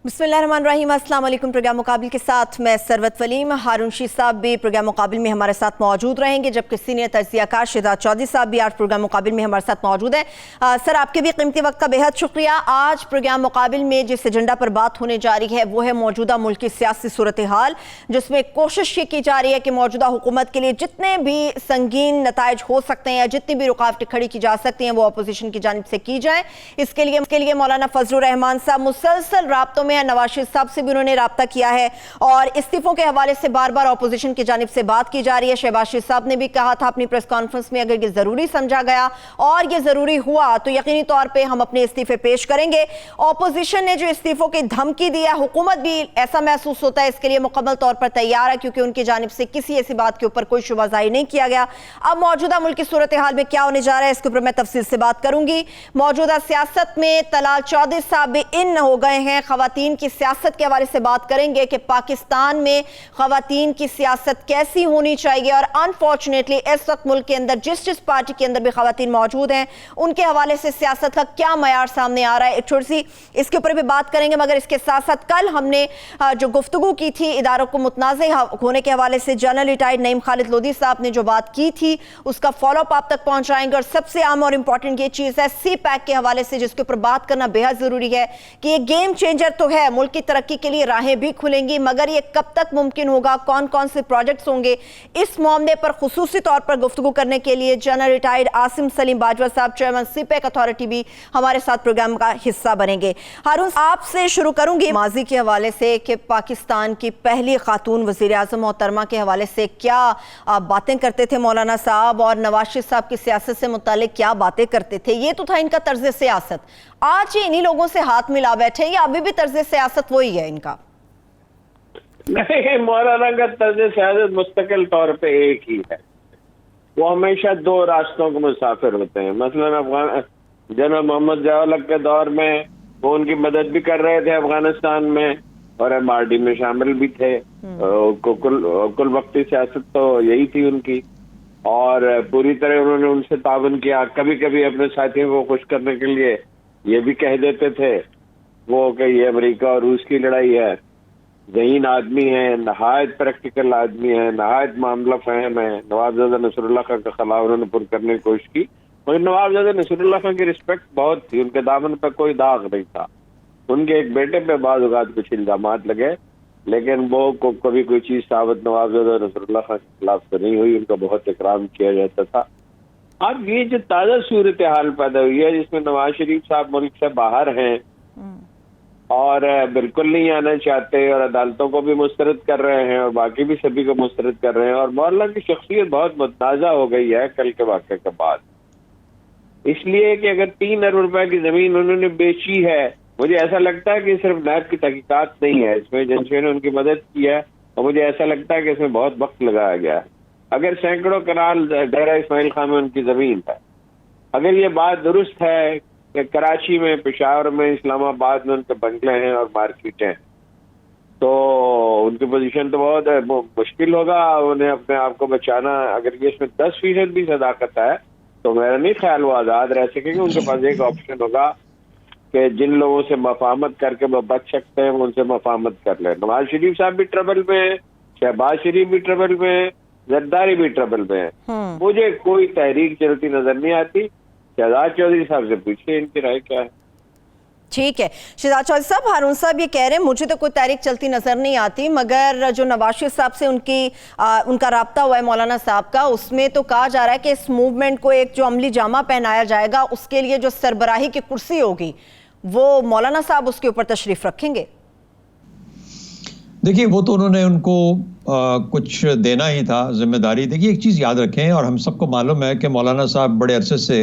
बिस्मिल्लाहिर्रहमानिर्रहीम। अस्सलाम वालेकुम। प्रोग्राम मुकाबिल के साथ मैं सरवत वलीम। हारून शीर साहब भी प्रोग्राम मुकाबिल में हमारे साथ मौजूद रहेंगे, जबकि सीनियर तज्ज़ियाकार शहजाद चौधरी साहब भी आज प्रोग्राम मुकाबिल में हमारे साथ मौजूद हैं। सर, आपके भी कीमती वक्त का बेहद शुक्रिया। आज प्रोग्राम मुकाबिल में जिस एजेंडा पर बात होने जा रही है वो है मौजूदा मुल्क की सियासी सूरत हाल, जिसमें कोशिश ये की जा रही है कि मौजूदा हुकूमत के लिए जितने भी संगीन नताइज हो सकते हैं या जितनी भी रुकावटें खड़ी की जा सकती हैं वो अपोजिशन की जानिब से की जाए। इसके लिए मौलाना फजलुर रहमान साहब मुसलसल राब्तों में है। नवाज शरीफ साहब से भी उन्होंने राब्ता किया है और इस्तीफों के हवाले से बार बार अपोजिशन की जानिब से बात की जा रही है। शहबाज शरीफ साहब ने भी कहा था अपनी प्रेस कॉन्फ्रेंस में, अगर ये जरूरी समझा गया और ये जरूरी हुआ तो यकीनी तौर पे हम अपने इस्तीफे पेश करेंगे। अपोजिशन ने जो इस्तीफों की धमकी दी है, हुकूमत भी ऐसा महसूस होता है इसके लिए मुकम्मल तौर पर तैयार है, क्योंकि उनकी जानिब से किसी ऐसी बात के ऊपर कोई शुबा जाहिर नहीं किया गया। अब मौजूदा मुल्क की सूरत हाल में क्या होने जा रहा है इसके ऊपर मैं तफसील से बात करूंगी। मौजूदा सियासत में तलाल चौधरी साहब भी इन हो गए हैं। खवातीन की सियासत के हवाले से बात करेंगे कि पाकिस्तान में खवातीन की सियासत कैसी होनी चाहिए, और अनफॉर्चुनेटली इस वक्त मुल्क के अंदर जिस पार्टी के अंदर भी खवातीन मौजूद हैं उनके हवाले से सियासत का क्या मयार सामने आ रहा है, एक छोटी सी इसके ऊपर भी बात करेंगे। मगर इसके साथ साथ कल हमने जो गुफ्तगू की थी इदारों को मुतनाज़ होने के हवाले से, जनरल रिटायर्ड नईम खालिद लोधी साहब ने जो बात की थी उसका फॉलोअप आप तक पहुंचाएंगे। और सबसे अहम और इंपॉर्टेंट ये चीज़ है सी पैक के हवाले से, जिसके ऊपर बात करना बेहद ज़रूरी है कि ये गेम चेंजर तो है, मुल्क की तरक्की के लिए राहें भी खुलेंगी, मगर ये कब तक मुमकिन होगा, कौन कौन से प्रोजेक्ट्स होंगे, इस मामले पर खुसूसी तौर पर गुफ्तगू करने के लिए जनरल रिटायर्ड आसिम सलीम बाजवा साहब, चेयरमैन सी पैक अथॉरिटी, भी हमारे साथ प्रोग्राम का हिस्सा बनेंगे। हारून, आपसे शुरू करूंगी माजी के हवाले से कि पाकिस्तान की पहली खातून वज़ीर आज़म मोहतरमा के हवाले से क्या बातें करते थे मौलाना साहब, और नवाज शरीफ साहब की सियासत से मुतालिक क्या बातें करते थे। ये तो था इनका तर्ज सियासत। आज ये इन्हीं लोगों से हाथ मिला बैठे या अभी भी तर्ज सियासत वही है इनका? नहीं, मौलाना का तर्ज सियासत मुस्तकिल तौर पे एक ही है। वो हमेशा दो रास्तों के मुसाफिर होते हैं। मसलन अफगान जनरल मोहम्मद ज़िया के दौर में वो उनकी मदद भी कर रहे थे अफगानिस्तान में, और MRD में शामिल भी थे। कुल वक्ती सियासत तो यही थी उनकी, और पूरी तरह उन्होंने उनसे ताउन किया। कभी कभी अपने साथियों को खुश करने के लिए ये भी कह देते थे वो कि ये अमेरिका और रूस की लड़ाई है। ज़हीन आदमी है, नहायत प्रैक्टिकल आदमी है, नहायत मामला फहम है। नवाबजादा नसरुल्लाह खान का खिलाफ उन्होंने पुर करने की कोशिश की, मगर नवाबजादा नसरुल्लाह खान की रिस्पेक्ट बहुत थी, उनके दामन पर कोई दाग नहीं था। उनके एक बेटे पे बाद औक़ात कुछ इल्जामात लगे, लेकिन वो कभी कोई चीज़ साबित नवाबजादा नसरुल्लाह खान के खिलाफ तो नहीं हुई। उनका बहुत इकराम किया जाता था। अब ये जो ताज़ा सूरत हाल पैदा हुई है जिसमें नवाज शरीफ साहब मुल्क से बाहर हैं और बिल्कुल नहीं आना चाहते, और अदालतों को भी मुस्तरद कर रहे हैं और बाकी भी सभी को मुस्तरद कर रहे हैं, और मौलाना की शख्सियत बहुत मुतनाज़ा हो गई है कल के वाक़े के बाद। इसलिए कि अगर 3 अरब रुपए की जमीन उन्होंने बेची है, मुझे ऐसा लगता है कि सिर्फ नैब की तहकीकात नहीं है, इसमें एजेंसियों ने उनकी मदद की है, और मुझे ऐसा लगता है कि इसमें बहुत वक्त लगाया गया है। अगर सैकड़ों कनाल डेरा इस्माइल खान में उनकी जमीन है, अगर ये बात दुरुस्त है कि कराची में, पेशावर में, इस्लामाबाद में उनके बंगले हैं और मार्केटें, तो उनकी पोजीशन तो बहुत है, मुश्किल होगा उन्हें अपने आप को बचाना। अगर ये इसमें 10% भी सदाकत है तो मेरा नहीं ख्याल वो आज़ाद रह सकेंगे। उनके पास एक ऑप्शन होगा कि जिन लोगों से मफाहमत करके वो बच सकते हैं वो उनसे मफाहमत कर ले। नवाज शरीफ साहब भी ट्रबल में है, शहबाज शरीफ भी ट्रबल में है, जरदारी भी ट्रबल में है। मुझे कोई तहरीक चलती नजर नहीं आती। शहजाद चौधरी साहब से पूछिए इनकी राय क्या है। ठीक है शहजाद चौधरी साहब। हारून साहब ये कह रहे हैं मुझे तो कोई तहरीक चलती नजर नहीं आती, मगर जो नवाज शरीफ साहब से उनका राब्ता हुआ है मौलाना साहब का, उसमें तो कहा जा रहा है कि इस मूवमेंट को एक जो अमली जामा पहनाया जाएगा, उसके लिए जो सरबराही की कुर्सी होगी वो मौलाना साहब उसके ऊपर तशरीफ रखेंगे। देखिए, वो तो उन्होंने उनको कुछ देना ही था, जिम्मेदारी। देखिए, एक चीज़ याद रखें, और हम सबको मालूम है कि मौलाना साहब बड़े अरसे से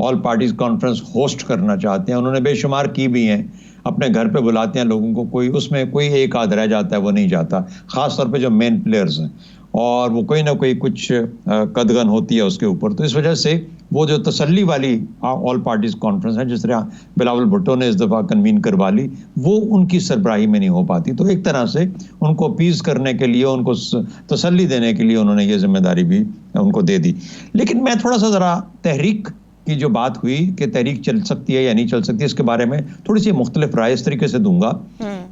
ऑल पार्टीज कॉन्फ्रेंस होस्ट करना चाहते हैं। उन्होंने बेशुमार की भी हैं, अपने घर पे बुलाते हैं लोगों को, कोई उसमें कोई एक आध रह जाता है वो नहीं जाता, ख़ास तौर पे जो मेन प्लेयर्स हैं, और वो कोई ना कोई कुछ कदगन होती है उसके ऊपर। तो इस वजह से वो जो तसल्ली वाली ऑल पार्टीज कॉन्फ्रेंस है, जिस तरह बिलावल भुट्टो ने इस दफ़ा कन्वीन करवा ली, वो उनकी सरबराही में नहीं हो पाती। तो एक तरह से उनको अपीज़ करने के लिए, उनको तसल्ली देने के लिए उन्होंने ये जिम्मेदारी भी उनको दे दी। लेकिन मैं थोड़ा सा ज़रा तहरीक की जो बात हुई कि तहरीक चल सकती है या नहीं चल सकती, इसके बारे में थोड़ी सी मुख्तलिफ राय इस तरीके से दूंगा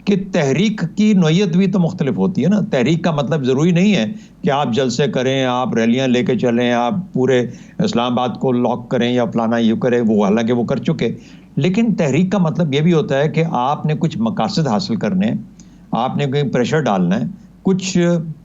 कि तहरीक की नोयत भी तो मुख्तलिफ होती है ना। तहरीक का मतलब ज़रूरी नहीं है कि आप जलसे करें, आप रैलियां लेके चलें, आप पूरे इस्लामाबाद को लॉक करें या फलाना ये करें, वो हालांकि वो कर चुके। लेकिन तहरीक का मतलब ये भी होता है कि आपने कुछ मकासद हासिल करने हैं, आपने कहीं प्रेशर डालना है, कुछ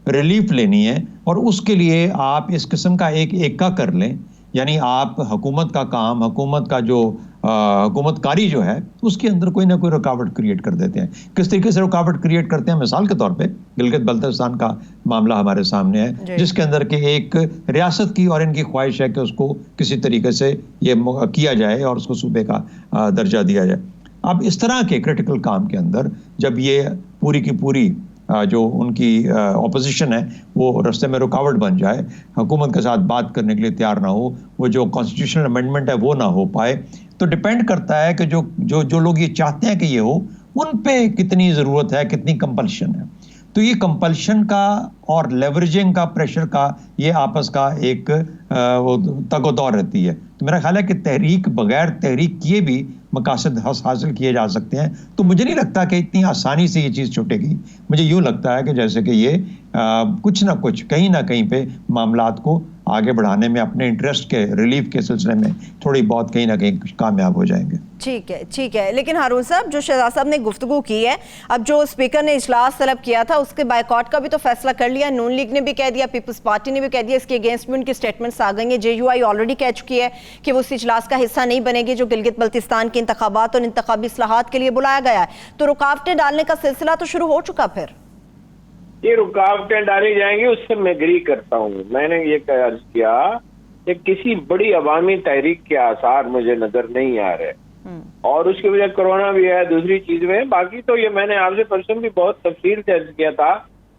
रिलीफ लेनी है, और उसके लिए आप इस किस्म का एक एका कर लें। यानी आप हुकूमत का काम, हुकूमत का जो हुकूमतकारी जो है उसके अंदर कोई ना कोई रुकावट क्रिएट कर देते हैं। किस तरीके से रुकावट क्रिएट करते हैं? मिसाल के तौर पे गिलगित बल्तिस्तान का मामला हमारे सामने है, जिसके अंदर के एक रियासत की और इनकी ख्वाहिश है कि उसको किसी तरीके से ये किया जाए और उसको सूबे का दर्जा दिया जाए। अब इस तरह के क्रिटिकल काम के अंदर जब ये पूरी की पूरी जो उनकी ऑपोजिशन है वो रास्ते में रुकावट बन जाए, हुकूमत के साथ बात करने के लिए तैयार ना हो, वो जो कॉन्स्टिट्यूशनल अमेंडमेंट है वो ना हो पाए, तो डिपेंड करता है कि जो लोग ये चाहते हैं कि ये हो, उन पे कितनी ज़रूरत है, कितनी कंपल्शन है। तो ये कंपल्शन का और लेवरेजिंग का, प्रेशर का, ये आपस का एक तगोदौर रहती है। तो मेरा ख्याल है कि तहरीक, बगैर तहरीक किए भी मकासद हासिल किए जा सकते हैं। तो मुझे नहीं लगता कि इतनी आसानी से ये चीज़ छूटेगी। मुझे यूँ लगता है कि जैसे कि ये कुछ ना कुछ कहीं ना कहीं पे मामलात को आगे बढ़ाने में, अपने इंटरेस्ट के रिलीफ के सिलसिले में थोड़ी बहुत कहीं ना कहीं कामयाब हो जाएंगे। ठीक है। लेकिन हारून साहब, जो शहजाद साहब ने गुफ्तगू की है, अब जो स्पीकर ने इजलास तलब किया था उसके बायकॉट का भी तो फैसला कर लिया। नून लीग ने भी कह दिया, पीपल्स पार्टी ने भी कह दिया, इसके अगेंस्ट में उनकी स्टेटमेंट्स आ गई हैं। JUI ऑलरेडी कह चुकी है कि वो उस इजलास का हिस्सा नहीं बनेगी जो गिलगित बल्तिस्तान के इंतखाबात और इंतखाबी इस्लाहात के लिए बुलाया गया है। तो रुकावटें डालने का सिलसिला तो शुरू हो चुका। फिर ये रुकावटें डाली जाएंगी, उससे मैं एग्री करता हूँ। मैंने ये अर्ज किया कि किसी बड़ी अवामी तहरीक के आसार मुझे नजर नहीं आ रहे, और उसकी वजह कोरोना भी है, दूसरी चीज में। बाकी तो ये मैंने आपसे परसों भी बहुत तफसील से अर्ज किया था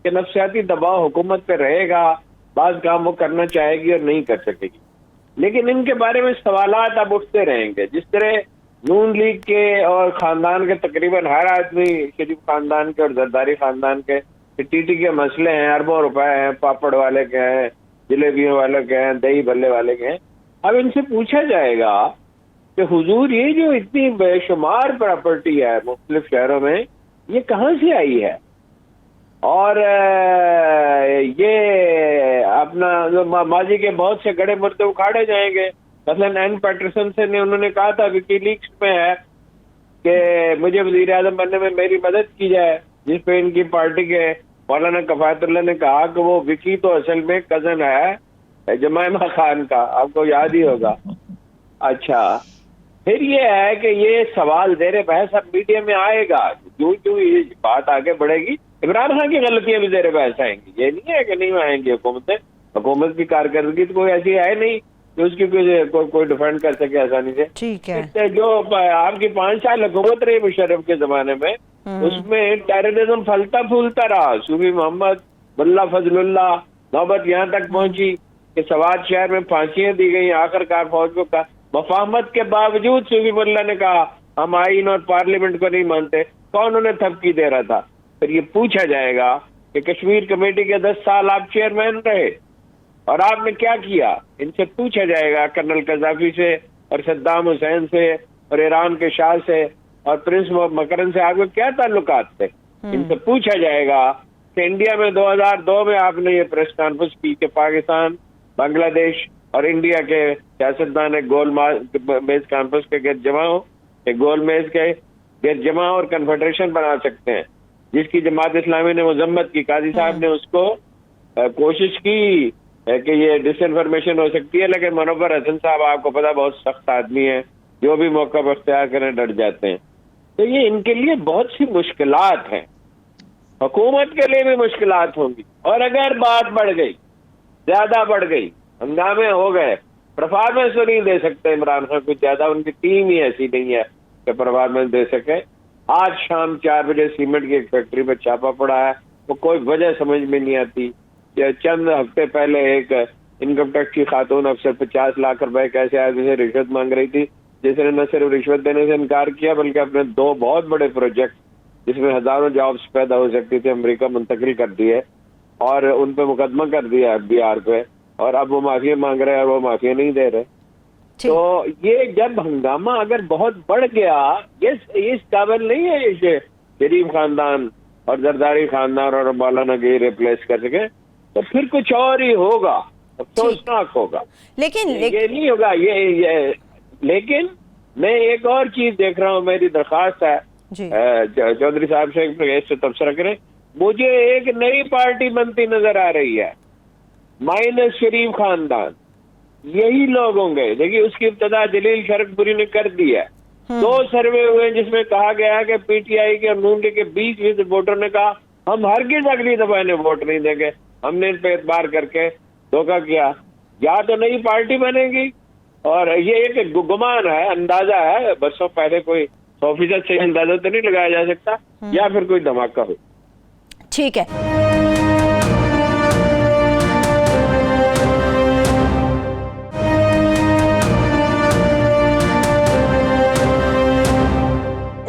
कि नफ्सियाती दबाव हुकूमत पे रहेगा, बाज काम वो करना चाहेगी और नहीं कर सकेगी। लेकिन इनके बारे में सवालात अब उठते रहेंगे। जिस तरह नून लीग के और खानदान के तकरीबन हर आदमी, शरीफ खानदान के और जरदारी खानदान के टीटी के मसले हैं, अरबों रुपए हैं, पापड़ वाले के हैं, जलेबियों वाले के हैं, दही भल्ले वाले के हैं। अब इनसे पूछा जाएगा कि हुजूर ये जो इतनी बेशुमार प्रॉपर्टी है मुख्तलिफ शहरों में, ये कहाँ से आई है? और ये अपना माजी के बहुत से गड़े मुर्दे उखाड़े जाएंगे। मसलन एन पैटरसन से ने उन्होंने कहा था, विकीलीक्स में है कि मुझे वजीर आजम बनने में मेरी मदद की जाए, जिस पे इनकी पार्टी के मौलाना कफायतुल्लाह ने कहा कि वो विकी तो असल में कजन है जमायमा खान का, आपको याद ही होगा। अच्छा, फिर ये है कि ये सवाल ज़ेर बहस अब मीडिया में आएगा। जो ये बात आगे बढ़ेगी, इमरान खान की गलतियां भी ज़ेर बहस आएंगी। ये नहीं है कि नहीं आएंगी। हुकूमत की कारकर्दगी तो कोई ऐसी है नहीं कि उसकी कोई डिफेंड कर सके आसानी से। ठीक है। जो आपकी 5 साल हुकूमत रही मुशर्रफ के जमाने में, उसमें टेररिज्म फलता फूलता रहा। सूफी मोहम्मद, मुल्ला फजलुल्लाह, नौबत यहाँ तक पहुंची कि सवात शहर में फांसियां दी गई। आखिरकार फौज को मफाहमत के बावजूद सूफी मुल्ला ने कहा हम आईन और पार्लियामेंट को नहीं मानते। कौन उन्हें थपकी दे रहा था? फिर ये पूछा जाएगा कि कश्मीर कमेटी के 10 साल आप चेयरमैन रहे और आपने क्या किया? इनसे पूछा जाएगा, कर्नल कज़ाफी से और सद्दाम हुसैन से और ईरान के शाह से और प्रिंस मकरन से आपके क्या ताल्लुकात थे? इनसे पूछा जाएगा कि इंडिया में 2002 में आपने ये प्रेस कॉन्फ्रेंस की कि पाकिस्तान, बांग्लादेश और इंडिया के सियासतदान एक गोल मेज कॉन्फ्रेंस के गिरद जमा हो, एक गोल मेज के गिरद जमा और कन्फेडरेशन बना सकते हैं, जिसकी जमात इस्लामी ने मजम्मत की। काजी साहब ने उसको कोशिश की कि ये डिसइंफॉर्मेशन हो सकती है, लेकिन मनोवर हसन साहब आपको पता बहुत सख्त आदमी है, जो भी मौका पर अख्तियार करें डट जाते हैं। तो ये इनके लिए बहुत सी मुश्किलात हैं, हुकूमत के लिए भी मुश्किलात होंगी। और अगर बात बढ़ गई, ज्यादा बढ़ गई, हंगामे हो गए, परफॉर्मेंस तो नहीं दे सकते इमरान खान कुछ ज्यादा, उनकी टीम ही ऐसी नहीं है कि परफॉर्मेंस दे सके। आज शाम 4 बजे सीमेंट की एक फैक्ट्री पर छापा पड़ा है, वो कोई वजह समझ में नहीं आती। चंद हफ्ते पहले एक इनकम टैक्स की खातून अफसर 50 लाख रुपए कैसे आदमी से रिश्वत मांग रही थी, जिसने न सिर्फ रिश्वत देने से इनकार किया बल्कि अपने 2 बहुत बड़े प्रोजेक्ट जिसमें हजारों जॉब्स पैदा हो सकती थी अमेरिका मुंतकिल कर दिए और उन पे मुकदमा कर दिया FBI पे, और अब वो माफिया मांग रहे हैं और वो माफिया नहीं दे रहे। तो ये जब हंगामा अगर बहुत बढ़ गया, ये इस काबिल नहीं है इसे शरीफ खानदान और जरदारी खानदान और मौलाना की रिप्लेस कर सके, तो फिर कुछ और ही होगा, अफसोसनाक होगा। लेकिन ये नहीं होगा ये लेकिन मैं एक और चीज देख रहा हूँ, मेरी दरख्वास्त है चौधरी साहब से एक तबसरा करें, मुझे एक नई पार्टी बनती नजर आ रही है, माइनस शरीफ खानदान। यही लोग होंगे। देखिए उसकी इब्तदा जलील शरकपुरी ने कर दी है। 2 सर्वे हुए जिसमें कहा गया है कि पीटीआई के और नून लीग के 20% वोटर ने कहा हम हरगिज़ अगली दफा इन्हें वोट नहीं देंगे, हमने इन पे एतबार करके धोखा किया। या तो नई पार्टी बनेगी, और ये एक गुमान है, अंदाजा है, बरसों पहले कोई 100% से अंदाजा तो नहीं लगाया जा सकता, या फिर कोई धमाका हो। ठीक है।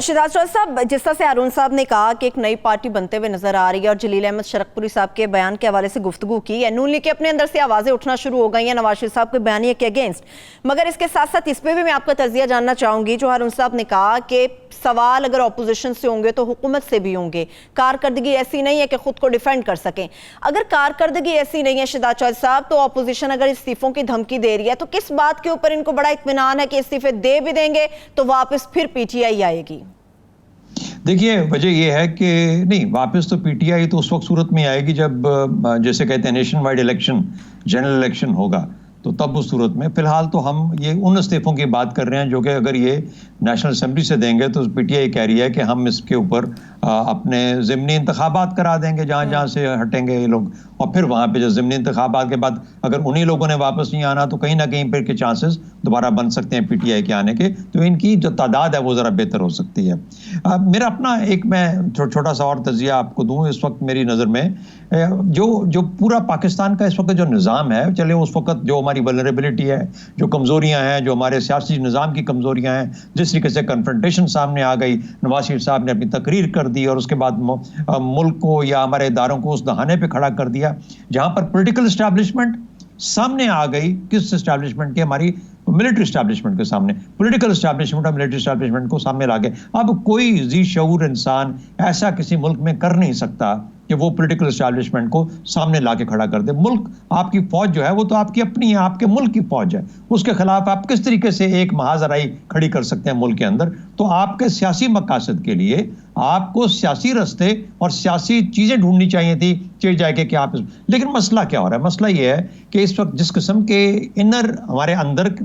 शिदात चौधरी साहब, जिस तरह से अरुण साहब ने कहा कि एक नई पार्टी बनते हुए नजर आ रही है और जलील अहमद शरकपुरी साहब के बयान के हवाले से गुफ्तगू की है, नून लीग के अपने अंदर से आवाजें उठना शुरू हो गई हैं नवाज शरीफ साहब के बयानिए के अगेंस्ट। मगर इसके साथ साथ इस पर भी मैं आपका तजिया जानना चाहूंगी, जो अरुण साहब ने कहा कि सवाल अगर ऑपोजिशन से होंगे तो हुकूमत से भी होंगे, कारकर्दगी ऐसी नहीं है कि खुद को डिफेंड कर सकें। अगर कारकर्दगी ऐसी नहीं है शिदात चौधरी साहब, तो ऑपोजिशन अगर इस्तीफों की धमकी दे रही है तो किस बात के ऊपर इनको बड़ा इत्मीनान है कि इस्तीफे दे भी देंगे तो वापस फिर पीटीआई आएगी? देखिए वजह यह है कि नहीं, वापस तो पीटीआई तो उस वक्त सूरत में आएगी जब जैसे कहते हैं nation wide election, general election होगा, तो तब उस सूरत में। फिलहाल तो हम ये उन इस्तीफों की बात कर रहे हैं जो कि अगर ये नेशनल असेंबली से देंगे तो पीटीआई कह रही है कि हम इसके ऊपर अपने ज़िमनी इंतखाबात करा देंगे जहाँ जहाँ से हटेंगे ये लोग, और फिर वहाँ पे जो ज़िमनी इंतखाबात के बाद अगर उन्हीं लोगों ने वापस नहीं आना तो कहीं ना कहीं पर के चांसेस दोबारा बन सकते हैं पीटीआई के आने के, तो इनकी जो तादाद है वो ज़रा बेहतर हो सकती है। मेरा अपना एक मैं छोटा सा और तजिया आपको दूँ। इस वक्त मेरी नज़र में जो पूरा पाकिस्तान का इस वक्त जो निज़ाम है, चले उस वक्त जो हमारी वल्नरेबिलिटी है, जो कमज़ोरियाँ हैं, जो हमारे सियासी निज़ाम की कमज़ोरियाँ हैं, जिस तरीके से कन्फ्रंटेशन सामने आ गई, नवाज शरीफ साहब ने अपनी तकरीर कर दी और उसके बाद मुल्क को या हमारे इदारों को उस दहाने पे खड़ा कर दिया जहां पर पॉलिटिकल एस्टैब्लिशमेंट सामने आ गई। किस एस्टैब्लिशमेंट की? हमारी मिलिट्री एस्टैब्लिशमेंट के सामने, पॉलिटिकल एस्टैब्लिशमेंट और मिलिट्री एस्टैब्लिशमेंट को सामने ला गए। अब कोई जी शऊर इंसान ऐसा किसी मुल्क में कर नहीं सकता कि वो पॉलिटिकल एस्टैब्लिशमेंट को सामने ला के खड़ा कर दे। मुल्क, आपकी फौज जो है वो तो आपकी अपनी है, आपके मुल्क की फौज है, उसके खिलाफ आप किस तरीके से एक महाजराई खड़ी कर सकते हैं मुल्क के अंदर? तो आपके सियासी मकासद के लिए आपको सियासी रास्ते और सियासी चीजें ढूंढनी चाहिए थी, चेंज जाए कि आप लेकिन मसला क्या हो रहा है? मसला ये है कि इस वक्त जिस किस्म के इनर हमारे अंदर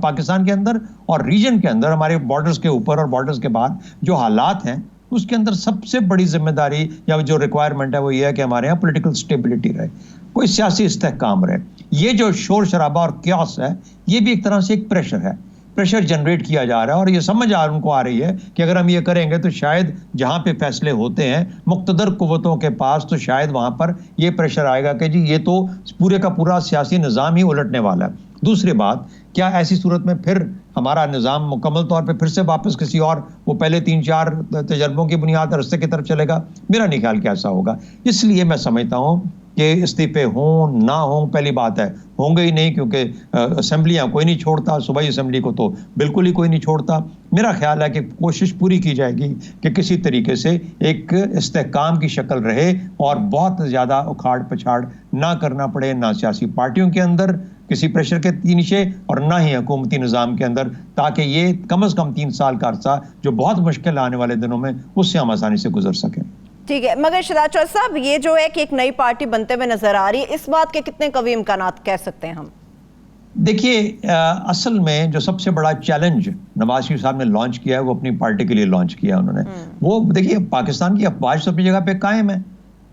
पाकिस्तान के अंदर और रीजन के अंदर, हमारे बॉर्डर्स के ऊपर और बॉर्डर्स के बाहर जो हालात हैं, उसके अंदर सबसे बड़ी जिम्मेदारी या जो रिक्वायरमेंट है वो ये है कि हमारे यहाँ पॉलिटिकल स्टेबिलिटी रहे, कोई सियासी इस्तेहकाम रहे। ये जो शोर शराबा और क्यास है, ये भी एक तरह से एक प्रेशर है, प्रेशर जनरेट किया जा रहा है, और ये समझ उनको आ रही है कि अगर हम ये करेंगे तो शायद जहां पे फैसले होते हैं मुक्तदर कुव्वतों के पास, तो शायद वहां पर ये प्रेशर आएगा कि जी ये तो पूरे का पूरा सियासी निज़ाम ही उलटने वाला है। दूसरी बात, क्या ऐसी सूरत में फिर हमारा निज़ाम मुकम्मल तौर पे फिर से वापस किसी और वो पहले 3-4 तजर्बों की बुनियाद रास्ते की तरफ चलेगा? मेरा नहीं ख्याल कि ऐसा होगा। इसलिए मैं समझता हूँ कि इस्तीफे हों ना हों, पहली बात है होंगे ही नहीं, क्योंकि असेंबलियाँ कोई नहीं छोड़ता, सूबाई असेंबली को तो बिल्कुल ही कोई नहीं छोड़ता। मेरा ख्याल है कि कोशिश पूरी की जाएगी कि किसी तरीके से एक इस्तेहकाम की शक्ल रहे और बहुत ज़्यादा उखाड़ पछाड़ ना करना पड़े, ना सियासी पार्टियों के अंदर किसी प्रेशर के नीचे और ना ही हुकूमती निज़ाम के अंदर, ताकि ये कम से कम 3 साल का अरसा जो बहुत मुश्किल आने वाले दिनों में, उससे हम आसानी से गुजर सकें। ठीक है, मगर शिदात चौधरी साहब, ये जो है कि एक नई पार्टी बनते हुए नजर आ रही है, इस बात के कितने कवी इम्कानात कह सकते हैं हम? देखिए, असल में जो सबसे बड़ा चैलेंज नवाज शरीफ साहब ने लॉन्च किया है वो अपनी पार्टी के लिए लॉन्च किया उन्होंने। वो देखिए, पाकिस्तान की अफवाज तो अपनी जगह पे कायम है।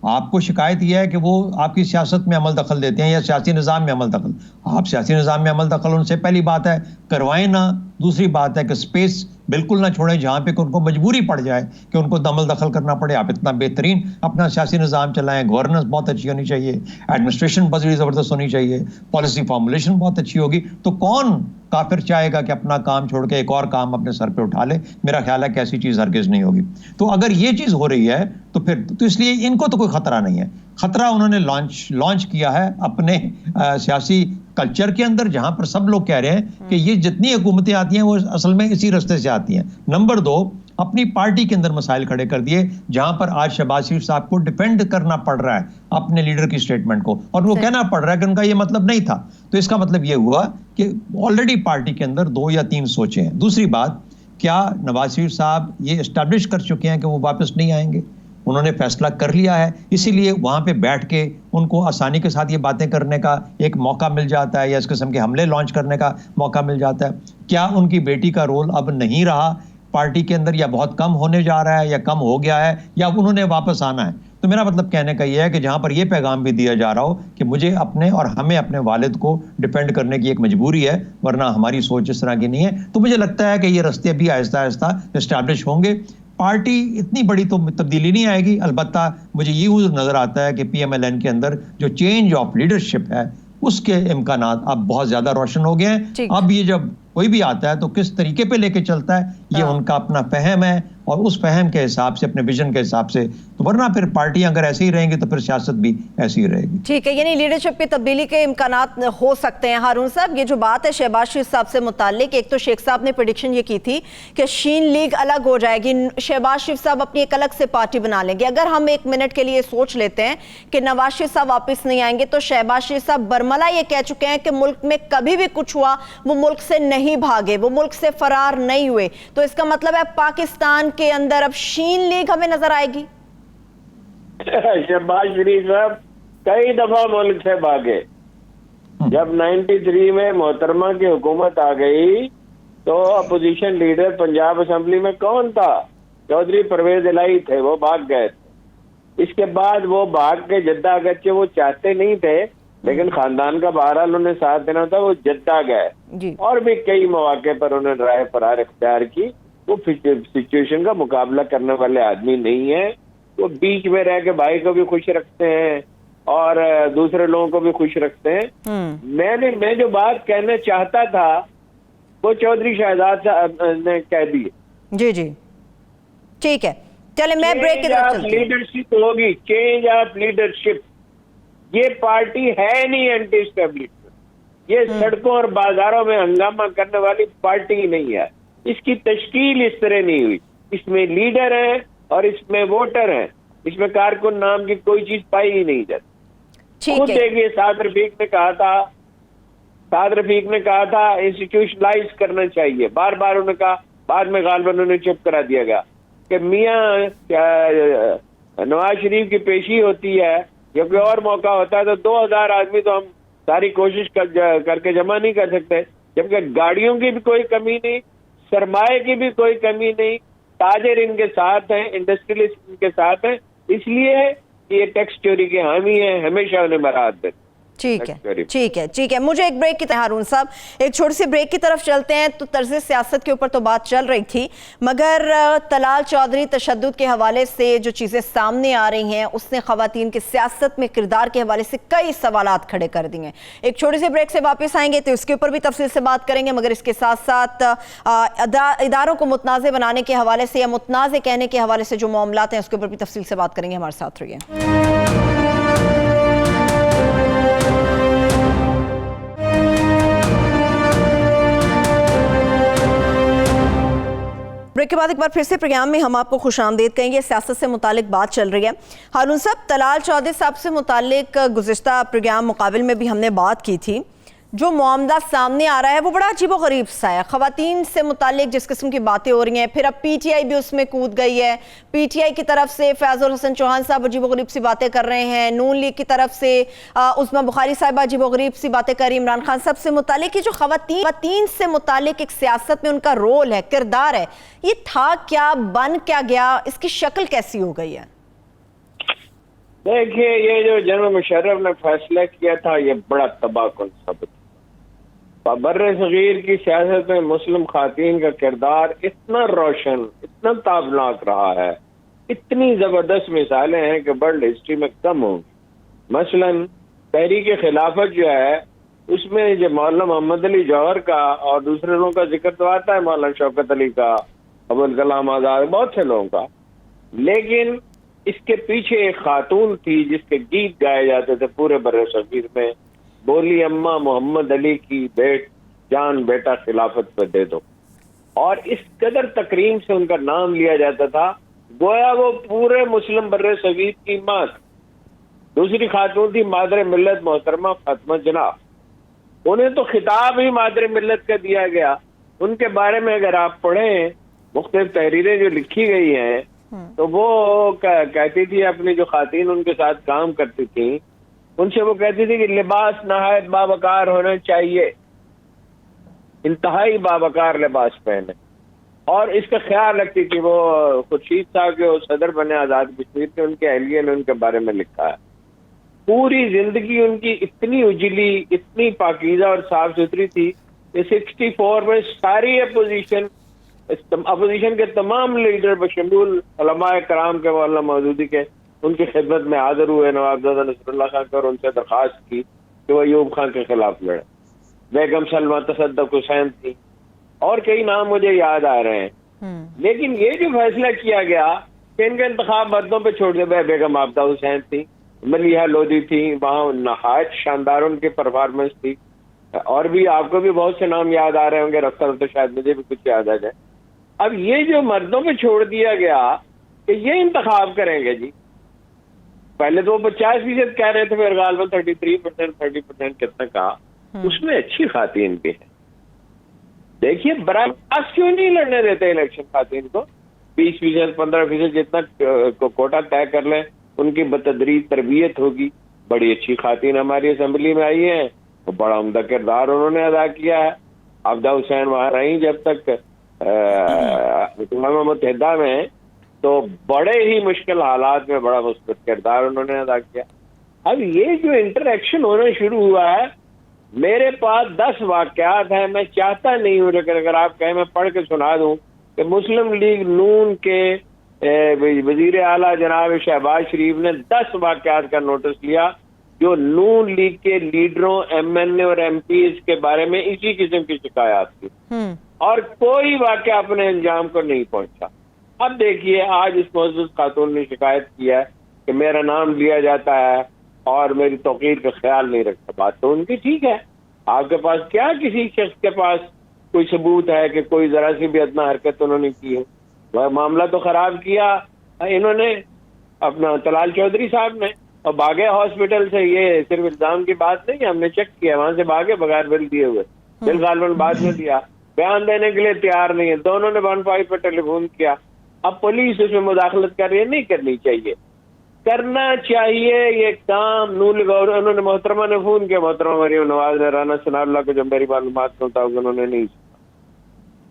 आपको शिकायत यह है कि वो आपकी सियासत में अमल दखल देते हैं या सियासी निज़ाम में अमल दखल। आप सियासी निज़ाम में अमल दखल उनसे पहली बात है करवाएं ना, दूसरी बात है कि स्पेस बिल्कुल ना छोड़ें जहां पे उनको मजबूरी पड़ जाए कि उनको अमल दखल करना पड़े। आप इतना बेहतरीन अपना सियासी निज़ाम चलाएं, गवर्नेंस बहुत अच्छी होनी चाहिए, एडमिनिस्ट्रेशन बड़ी ज़बरदस्त होनी चाहिए, पॉलिसी फॉर्मुलेशन बहुत अच्छी होगी, तो कौन काफिर चाहेगा कि अपना काम छोड़ के एक और काम अपने सर पे उठा ले? मेरा ख्याल है कि ऐसी चीज़ हरगिज़ नहीं होगी। तो अगर ये चीज़ हो रही है तो फिर तो इसलिए इनको तो कोई खतरा नहीं है। खतरा उन्होंने लॉन्च किया है अपने सियासी कल्चर के अंदर जहां पर सब लोग कह रहे हैं कि ये जितनी हुकूमतें आती हैं वो असल में इसी रास्ते से आती हैं। नंबर 2, अपनी पार्टी के अंदर मसाइल खड़े कर दिए, जहां पर आज शहबाज शरीफ साहब को डिफेंड करना पड़ रहा है अपने लीडर की स्टेटमेंट को, और वो कहना पड़ रहा है कि उनका ये मतलब नहीं था। तो इसका मतलब ये हुआ कि ऑलरेडी पार्टी के अंदर 2 या 3 सोचे हैं। दूसरी बात, क्या नवाज शरीफ साहब ये एस्टैब्लिश कर चुके हैं कि वो वापस नहीं आएंगे? उन्होंने फैसला कर लिया है, इसीलिए वहां पे बैठ के उनको आसानी के साथ ये बातें करने का एक मौका मिल जाता है, या इस किस्म के हमले लॉन्च करने का मौका मिल जाता है। क्या उनकी बेटी का रोल अब नहीं रहा पार्टी के अंदर, या बहुत कम होने जा रहा है, या कम हो गया है, या उन्होंने वापस आना है? तो मेरा मतलब कहने का यह है कि जहां पर यह पैगाम भी दिया जा रहा हो कि मुझे अपने और हमें अपने वालिद को डिपेंड करने की एक मजबूरी है, वरना हमारी सोच इस तरह की नहीं है, तो मुझे लगता है कि ये रास्ते भी आहिस्ता आहिस्ता एस्टैब्लिश होंगे। पार्टी इतनी बड़ी तो तब्दीली नहीं आएगी, अलबत्ता मुझे ये नजर आता है कि PMLN के अंदर जो चेंज ऑफ लीडरशिप है उसके इम्कानात अब बहुत ज्यादा रोशन हो गए हैं। अब ये जब कोई भी आता है तो किस तरीके पे लेके चलता है ये उनका अपना फहम है, और उस फहम के हिसाब से, अपने विजन के हिसाब से, तो वरना फिर पार्टियां अगर ऐसे ही रहेंगी तो फिर सियासत भी ऐसी ही रहेगी। ठीक है, यानी लीडरशिप की तब्दीली के इम्कानात हो सकते हैं। हारून साहब, ये जो बात है शहबाज शरीफ साहब से मुताल्लिक, एक तो शेख साहब ने प्रेडिक्शन ये की थी कि शीन लीग अलग हो जाएगी, शहबाज शरीफ साहब अपनी एक अलग से पार्टी बना लेंगे। अगर हम 1 मिनट के लिए सोच लेते हैं कि नवाज शरीफ साहब वापस नहीं आएंगे, तो शहबाज शरीफ साहब बरमला ये कह चुके हैं कि मुल्क में कभी भी कुछ हुआ वो मुल्क से नहीं भागे, वो मुल्क से फरार नहीं हुए। तो इसका मतलब है पाकिस्तान के अंदर अब शीन लीग हमें नजर आएगी। शहबाज शरीफ साहब कई दफा मुल्क से भागे। जब 93 में मोहतरमा की हुकूमत आ गई तो अपोजिशन लीडर पंजाब असेंबली में कौन था? चौधरी परवेज इलाही थे, वो भाग गए थे। इसके बाद वो भाग के जद्दा, अगरचे वो चाहते नहीं थे लेकिन खानदान का बहरहाल उन्हें साथ देना था, वो जद्दा गए और भी कई मौके पर उन्होंने राह फरार इख्तियार की। वो सिचुएशन का मुकाबला करने वाले आदमी नहीं है। वो बीच में रह के भाई को भी खुश रखते हैं और दूसरे लोगों को भी खुश रखते हैं। मैं जो बात कहना चाहता था वो चौधरी शहजाद साहब ने कह दी। जी जी, ठीक है, चले मैं ब्रेक की तरफ चलती हूं। लीडरशिप होगी, चेंज ऑफ लीडरशिप। ये पार्टी है नहीं एंटी एस्टेब्लिशमेंट, ये सड़कों और बाजारों में हंगामा करने वाली पार्टी ही नहीं है। इसकी तश्कील इस तरह नहीं हुई। इसमें लीडर हैं और इसमें वोटर हैं, इसमें कारकुन नाम की कोई चीज पाई ही नहीं जाती। खुद देखिए साद रफीक ने कहा था इंस्टीट्यूशनलाइज करना चाहिए, बार बार उन्होंने कहा, बाद में गालिबन उन्हें चुप करा दिया गया कि मियाँ नवाज शरीफ की पेशी होती है या कोई और मौका होता है तो 2000 आदमी तो हम सारी कोशिश करके जमा नहीं कर सकते, जबकि गाड़ियों की भी कोई कमी नहीं, सरमाए की भी कोई कमी नहीं, ताजर इनके साथ हैं, इंडस्ट्रियलिस्ट इनके साथ हैं, इसलिए ये टैक्स चोरी के हामी हैं, हमेशा उन्हें बरात देते। ठीक है, ठीक है, ठीक है। मुझे एक ब्रेक की तरफ, हारून साहब एक छोटी सी ब्रेक की तरफ चलते हैं। तो तर्ज सियासत के ऊपर तो बात चल रही थी, मगर तलाल चौधरी तशद्दुद के हवाले से जो चीज़ें सामने आ रही हैं उसने ख़वातीन के सियासत में किरदार के हवाले से कई सवालात खड़े कर दिए हैं। एक छोटी सी ब्रेक से वापस आएंगे तो इसके ऊपर भी तफसील से बात करेंगे, मगर इसके साथ साथ इदारों को मुतनाज़ बनाने के हवाले से या मुतनाज़ कहने के हवाले से जो मामलात हैं उसके ऊपर भी तफसील से बात करेंगे। हमारे साथ रहिए। ब्रेक के बाद एक बार फिर से प्रोग्राम में हम आपको खुशामदीद कहेंगे। सियासत से मुतालिक बात चल रही है। हारून साहब, तलाल चौधरी साहब से मुतालिक गुज़िश्ता प्रोग्राम मुकाबिल में भी हमने बात की थी। जो मामला सामने आ रहा है वो बड़ा अजीब व गरीब सा है। ख़वातीन से मुतालिक जिस किस्म की बातें हो रही हैं, फिर अब PTI भी उसमें कूद गई है। PTI की तरफ से फैज़ुल हसन चौहान साहब अजीब व गरीब सी बातें कर रहे हैं, नून लीग की तरफ से उस्मा बुखारी साहब अजीब व गरीब सी बातें कर रही, इमरान खान साहब से मुतालिक। ये जो ख़वातीन से मुतालिक एक सियासत में उनका रोल है, किरदार है, ये था क्या, बन क्या गया, इसकी शक्ल कैसी हो गई है? देखिए, ये जो जनरल मुशर्रफ ने फैसला किया था ये बड़ा तबाहकुन साबित। बर्रे सगीर की सियासत में मुस्लिम खातीन का किरदार इतना रोशन, इतना ताबनाक रहा है, इतनी जबरदस्त मिसालें हैं कि वर्ल्ड हिस्ट्री में कम होंगी। मसलन तहरीक खिलाफत जो है उसमें जो मौलाना मोहम्मद अली जौहर का और दूसरे लोगों का जिक्र तो आता है, मौलाना शौकत अली का, अबुल कलाम आजाद, बहुत से लोगों का, लेकिन इसके पीछे एक खातून थी जिसके गीत गाए जाते थे पूरे बर्रे सगीर में, बोली अम्मा मोहम्मद अली की भेंट जान बेटा खिलाफत पे दे दो। और इस कदर तकरीम से उनका नाम लिया जाता था, गोया वो पूरे मुस्लिम बर्रे सगीर की मां। दूसरी खातून थी मादर मिल्लत मोहतरमा फातिमा जनाब, उन्हें तो खिताब ही मादर मिल्लत का दिया गया। उनके बारे में अगर आप पढ़ें मुख्तलिफ तहरीरें जो लिखी गई हैं, तो वो कहती थी, अपनी जो खातून उनके साथ काम करती थी उनसे वो कहती थी कि लिबास नहायत बावकार होना चाहिए, इंतहाई बावकार लिबास पहने। और इसका ख्याल रखती थी। वो खुर्शीद साहब जो सदर बने आज़ाद कश्मीर के, उनके अहलिया ने उनके बारे में लिखा है। पूरी जिंदगी उनकी इतनी उजली, इतनी पाकीज़ा और साफ सुथरी थी कि 64 में सारी अपोजिशन के तमाम लीडर बशमूल उलमाए कराम के मौलाना मौदूदी के उनकी खिदमत में हाजिर हुए नवाबजादा नसरुल्लाह खान को, और उनसे दरख्वास्त की कि वह अयूब खान के खिलाफ लड़े। बेगम सलमा तसद्दुक हुसैन थी और कई नाम मुझे याद आ रहे हैं। लेकिन ये जो फैसला किया गया कि इनका इंतखाब मर्दों पे छोड़ दिया, बेगम आबदा हुसैन थी, मलिहा लोधी थी, वहाँ नहायत शानदार उनकी परफॉर्मेंस थी। और भी आपको भी बहुत से नाम याद आ रहे होंगे, रफ्ता रफ्ता शायद मुझे भी कुछ याद आ जाए। अब ये जो मर्दों पे छोड़ दिया गया कि ये इंतखाब करेंगे जी, पहले तो 50% कह रहे थे, फिर गालबन 33%, 30% कितना कहा, उसमें अच्छी खातून भी है। देखिए बराबर क्यों नहीं लड़ने देते इलेक्शन खातून को? 20%, 15% जितना कोटा तय कर लें, उनकी बतदरीज तरबियत होगी। बड़ी अच्छी खातून हमारी असेंबली में आई है, वो बड़ा उम्दा किरदार उन्होंने अदा किया है। आबदा हुसैन वहां रही जब तक अक़वाम मुत्तहिदा में, तो बड़े ही मुश्किल हालात में बड़ा मुस्बत किरदार उन्होंने अदा किया। अब ये जो इंटरेक्शन होना शुरू हुआ है, मेरे पास 10 वाकयात हैं, मैं चाहता नहीं हूँ, लेकिन अगर आप कहें मैं पढ़ के सुना दूं कि मुस्लिम लीग नून के वजीर आला जनाब शहबाज शरीफ ने 10 वाकयात का नोटिस लिया जो नून लीग के लीडरों, MNA और MPs के बारे में इसी किस्म की शिकायत थी, और कोई वाकया अपने अंजाम को नहीं पहुंचा। अब देखिए आज इस मौजूद खातून ने शिकायत किया है कि मेरा नाम लिया जाता है और मेरी तौकीर का ख्याल नहीं रखता। बात तो उनकी ठीक है, आपके पास क्या किसी शख्स के पास कोई सबूत है कि कोई जरा सी भी अदना हरकत उन्होंने की है? वह मामला तो खराब किया इन्होंने, अपना तलाल चौधरी साहब ने, और भागे हॉस्पिटल से। ये सिर्फ इल्जाम की बात नहीं है, हमने चेक किया, वहां से भागे बगैर बिल दिए हुए। बिल गालबन बाद में दिया, बयान देने के लिए तैयार नहीं है। दोनों ने 15 पर टेलीफोन किया। अब पुलिस उसमें मुदाखलत कर रही है, नहीं करनी चाहिए, करना चाहिए ये काम। नून गौर उन्होंने मोहतरमा ने फोन किया, मोहतरमा मरियम नवाज ने राना सनाउल्लाह को, जब मेरी मालूमात के मुताबिक उन्होंने नहीं सुना,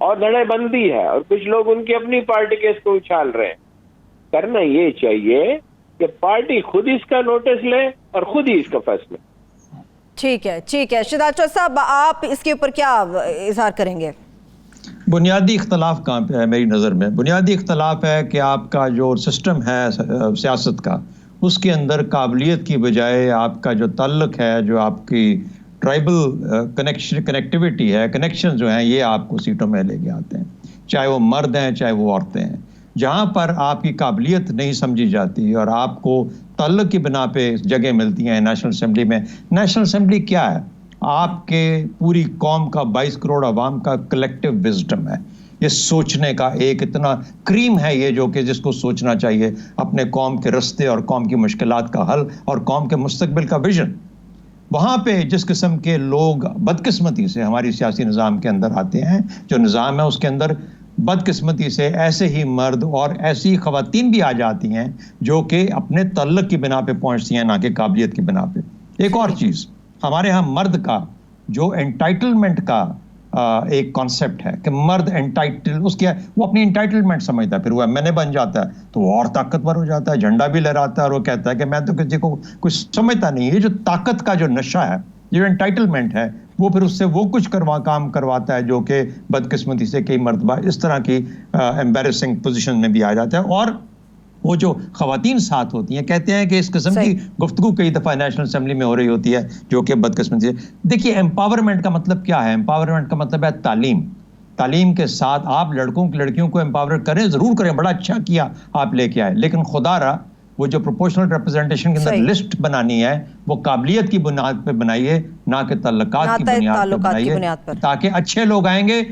और धड़ेबंदी है, और कुछ लोग उनकी अपनी पार्टी के इसको उछाल रहे हैं। करना ये चाहिए कि पार्टी खुद इसका नोटिस ले और खुद ही इसका फैसला। ठीक है, ठीक है। शिदात चौधरी साहब, आप इसके ऊपर क्या इजहार करेंगे? बुनियादी इख्तलाफ कहाँ पे है? मेरी नज़र में बुनियादी इख्तलाफ है कि आपका जो सिस्टम है सियासत का, उसके अंदर काबिलियत की बजाय आपका जो ताल्लुक है, जो आपकी ट्राइबल कनेक्टिविटी है, कनेक्शन जो हैं, ये आपको सीटों में लेके आते हैं, चाहे वो मर्द हैं चाहे वो औरतें हैं। जहाँ पर आपकी काबिलियत नहीं समझी जाती और आपको ताल्लुक की बिना पे जगह मिलती हैं नेशनल असेंबली में। नेशनल असेंबली क्या है? आपके पूरी कौम का, 22 करोड़ अवाम का कलेक्टिव विजडम है। ये सोचने का एक इतना क्रीम है ये, जो कि जिसको सोचना चाहिए अपने कौम के रस्ते और कौम की मुश्किलात का हल और कौम के मुस्तकबिल का विजन। वहाँ पे जिस किस्म के लोग बदकिस्मती से हमारी सियासी निज़ाम के अंदर आते हैं, जो निज़ाम है उसके अंदर बदकिस्मती से ऐसे ही मर्द और ऐसी ही ख़वातीन भी आ जाती हैं जो कि अपने तल्लक की बिना पे पहुँचती हैं, ना कि काबिलियत की बिना पे। एक और चीज़, हमारे यहाँ मर्द का जो एंटाइटलमेंट का एक कॉन्सेप्ट है कि मर्द एंटाइटल, उसके वो अपनी एंटाइटलमेंट समझता है, फिर वो MNA बन जाता है तो वो और ताकतवर हो जाता है, झंडा भी लहराता है और वो कहता है कि मैं तो किसी को कुछ समझता नहीं। ये जो ताकत का जो नशा है, जो एंटाइटलमेंट है, वो फिर उससे वो कुछ काम करवाता है जो कि बदकिस्मती से कई मरतबा इस तरह की एम्बैरेसिंग पोजीशन में भी आ जाता है। और वो जो खवातीन साथ होती हैं, कहते हैं कि इस किस्म की गुफ्तगू कई दफ़ा नेशनल असेंबली में हो रही होती है जो कि बदकिस्मती से। देखिए, एम्पावरमेंट का मतलब क्या है? एम्पावरमेंट का मतलब है तालीम। तालीम के साथ आप लड़कियों को एम्पावर करें, ज़रूर करें, बड़ा अच्छा किया आप लेके आए, लेकिन खुदारा वो जो प्रोपोर्शनल रिप्रेजेंटेशन के अंदर लिस्ट बनानी है, वो काबिलियत की बुनियाद पे बनाई है, ना कि ताल्लुकात की बुनियाद पे बनाई है, ताकि अच्छे लोग आएंगे,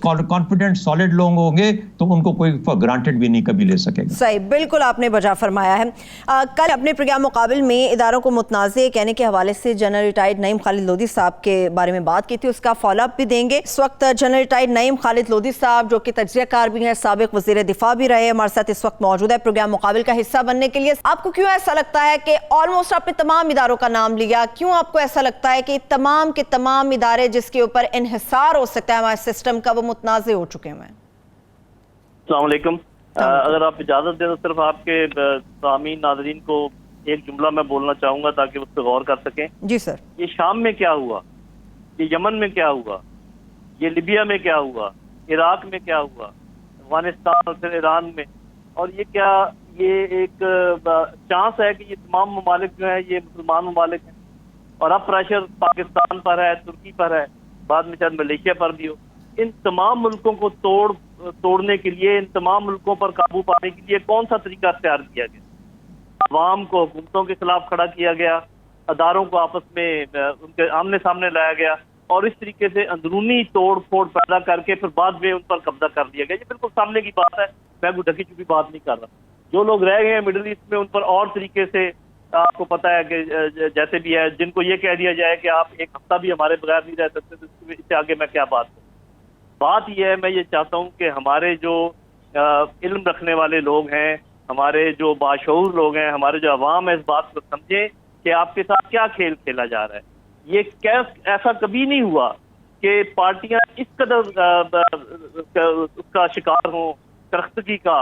कॉन्फिडेंट सॉलिड लोग होंगे, तो उनको कोई फॉर ग्रांटेड भी नहीं कभी ले सकेगा। सही, बिल्कुल आपने वजह फरमाया है। कल अपने प्रोग्राम मुकाबिल में इदारों को मुतनाज़े कहने के हवाले से जनरल रिटायर्ड नईम खालिद लोधी साहब के बारे में बात की थी, उसका फॉलोअप भी देंगे। इस वक्त जनरल रिटायर्ड नईम खालिद लोधी साहब जो कि तज्ज़ियाकार भी हैं, साबिक वज़ीर दिफा भी रहे, हमारे साथ इस वक्त मौजूद है प्रोग्राम मुकाबिल का हिस्सा बनने के लिए। आपको क्यों ऐसा लगता है कि ऑलमोस्ट आपने तमाम इदारों का नाम लिया, क्यों आपको ऐसा लगता है कि तमाम के तमाम इदारे जिसके ऊपर इन्हिसार हो सकता है हमारे सिस्टम का, वो मुतनाज़े हो चुके हैं? अस्सलाम वालेकुम। अगर आप इजाजत दें तो सिर्फ आपके सामीन नाज़रीन को एक जुमला मैं बोलना चाहूंगा ताकि उस पर गौर कर सकें। जी सर। ये शाम में क्या हुआ, ये यमन में क्या हुआ, ये लिबिया में क्या हुआ, इराक में क्या हुआ, अफगानिस्तान और फिर ईरान में, और ये क्या ये एक चांस है कि ये तमाम ममालिक जो है ये मुसलमान ममालिक हैं, और अब प्रेशर पाकिस्तान पर है, तुर्की पर है, बाद में शायद मलेशिया पर भी हो। इन तमाम मुल्कों को तोड़ने के लिए, इन तमाम मुल्कों पर काबू पाने के लिए कौन सा तरीका तैयार किया गया? अवाम को हुकूमतों के खिलाफ खड़ा किया गया, अदारों को आपस में उनके आमने सामने लाया गया, और इस तरीके से अंदरूनी तोड़ फोड़ पैदा करके फिर बाद में उन पर कब्जा कर लिया गया। ये बिल्कुल सामने की बात है, मैं कोई ढकी छुपी बात नहीं कर रहा। जो लोग रह गए हैं मिडिल ईस्ट में, उन पर और तरीके से आपको पता है कि जैसे भी है, जिनको ये कह दिया जाए कि आप एक हफ्ता भी हमारे बगैर नहीं रह सकते, तो इससे आगे मैं क्या बात करूं। बात यह है, मैं ये चाहता हूं कि हमारे जो इल्म रखने वाले लोग हैं, हमारे जो बाशऊर लोग हैं, हमारे जो अवाम है, इस बात को समझें कि आपके साथ क्या खेल खेला जा रहा है। ये क्या ऐसा कभी नहीं हुआ कि पार्टियां इस कदर उसका शिकार हो, तरख्तगी का,